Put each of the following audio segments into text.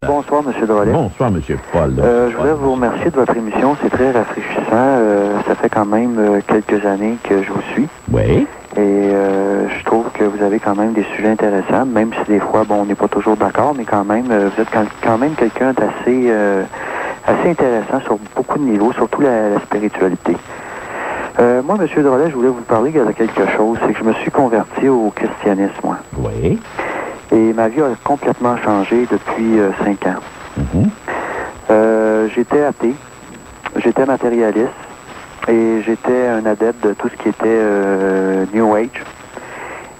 Bonsoir, M. Drolet. Bonsoir, M. Paul. Je voulais vous remercier de votre émission. C'est très rafraîchissant. Ça fait quand même quelques années que je vous suis. Oui. Et je trouve que vous avez quand même des sujets intéressants, même si des fois, bon, on n'est pas toujours d'accord, mais quand même, vous êtes quand même quelqu'un d'assez assez intéressant sur beaucoup de niveaux, surtout la spiritualité. Moi, M. Drolet, je voulais vous parler de quelque chose. C'est que je me suis converti au christianisme, moi. Oui. Et ma vie a complètement changé depuis 5 ans. J'étais athée, j'étais matérialiste et j'étais un adepte de tout ce qui était New Age.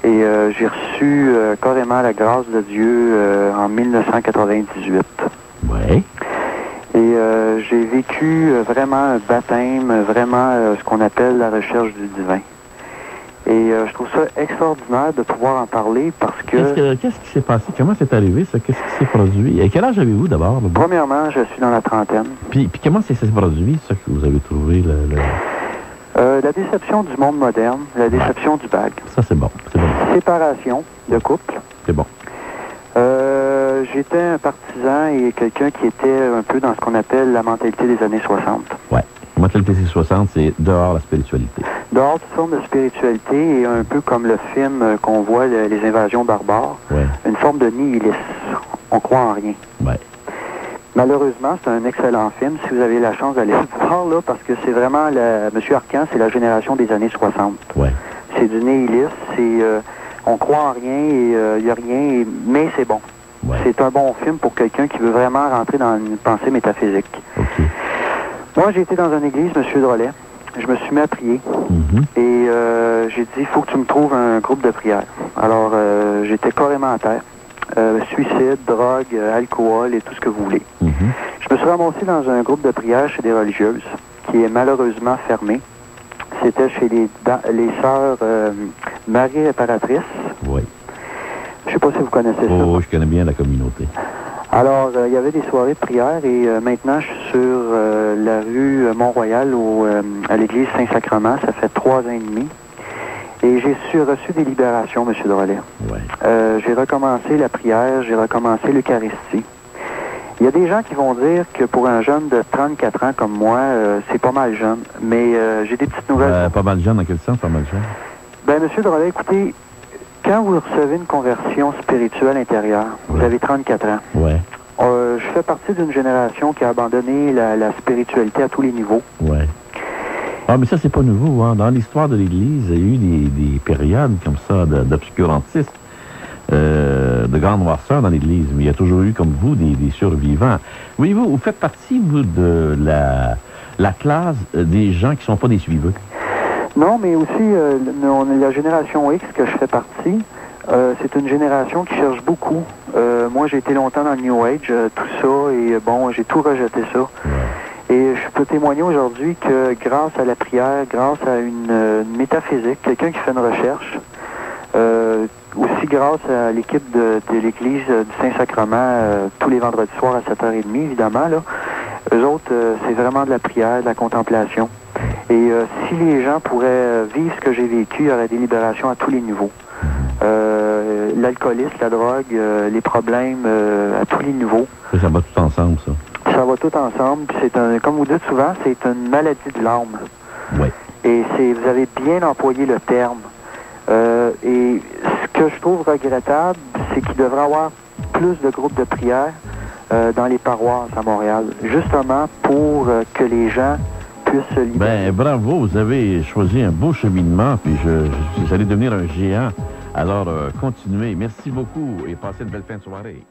Et j'ai reçu carrément la grâce de Dieu en 1998. Oui. Et j'ai vécu vraiment un baptême, vraiment ce qu'on appelle la recherche du divin. Et je trouve ça extraordinaire de pouvoir en parler parce que... Qu'est-ce qui s'est passé? Comment c'est arrivé, ça? Qu'est-ce qui s'est produit? Et quel âge avez-vous, d'abord? Premièrement, je suis dans la trentaine. Puis comment ça s'est produit, ça, que vous avez trouvé? La déception du monde moderne, la déception du bac. Ça, c'est bon. C'est bon. Séparation de couple. C'est bon. J'étais un partisan et quelqu'un qui était un peu dans ce qu'on appelle la mentalité des années 60. Oui. La mentalité des 60, c'est dehors la spiritualité. Dehors toute forme de spiritualité et un peu comme le film qu'on voit, les invasions barbares. Ouais. Une forme de nihilisme. On croit en rien. Ouais. Malheureusement, c'est un excellent film si vous avez la chance d'aller le voir, là, parce que c'est vraiment, M. Arcan, c'est la génération des années 60. Ouais. C'est du nihilisme, on croit en rien et il n'y a rien, mais c'est bon. Ouais. C'est un bon film pour quelqu'un qui veut vraiment rentrer dans une pensée métaphysique. OK. Moi, j'ai été dans une église, M. Drolet. Je me suis mis à prier. Et j'ai dit, il faut que tu me trouves un groupe de prière. Alors, j'étais carrément à terre. Suicide, drogue, alcool et tout ce que vous voulez. Je me suis ramassé dans un groupe de prière chez des religieuses qui est malheureusement fermé. C'était chez les sœurs Marie Réparatrice. Oui. Je sais pas si vous connaissez ça. Oh, je connais bien la communauté. Alors, il y avait des soirées de prière et maintenant, je suis sur la rue Mont-Royal à l'église Saint-Sacrement. Ça fait 3 ans et demi. Et j'ai reçu des libérations, M. Drolet. Ouais. J'ai recommencé la prière, j'ai recommencé l'Eucharistie. Il y a des gens qui vont dire que pour un jeune de 34 ans comme moi, c'est pas mal jeune. Mais j'ai des petites nouvelles. Pas mal jeune, dans quel sens, pas mal jeune? Ben, M. Drolet, écoutez, quand vous recevez une conversion spirituelle intérieure, vous avez 34 ans. Ouais. Je fais partie d'une génération qui a abandonné la spiritualité à tous les niveaux. Ouais. Ah, mais ça, c'est pas nouveau, hein. Dans l'histoire de l'Église, il y a eu des périodes comme ça d'obscurantisme, de grande noirceur dans l'Église. Mais il y a toujours eu, comme vous, des survivants. Voyez-vous, vous faites partie, vous, de la classe des gens qui sont pas des suiveux. Non, mais aussi, la génération X que je fais partie, c'est une génération qui cherche beaucoup. Moi, j'ai été longtemps dans le New Age, tout ça, et bon, j'ai tout rejeté ça. Ouais. Et je peux témoigner aujourd'hui que grâce à la prière, grâce à une métaphysique, quelqu'un qui fait une recherche, aussi grâce à l'équipe de l'église du Saint-Sacrement, tous les vendredis soirs à 7h30, évidemment, là, eux autres, c'est vraiment de la prière, de la contemplation. Et si les gens pourraient vivre ce que j'ai vécu, il y aurait des libérations à tous les niveaux. L'alcoolisme, la drogue, les problèmes à tous les niveaux. Ça va tout ensemble, ça. Ça va tout ensemble. Puis comme vous dites souvent, c'est une maladie de l'âme. Oui. Et vous avez bien employé le terme. Et ce que je trouve regrettable, c'est qu'il devrait y avoir plus de groupes de prière dans les paroisses à Montréal, justement pour que les gens puissent se libérer. Ben, bravo, vous avez choisi un beau cheminement, puis vous allez devenir un géant. Alors, continuez. Merci beaucoup et passez une belle fin de soirée.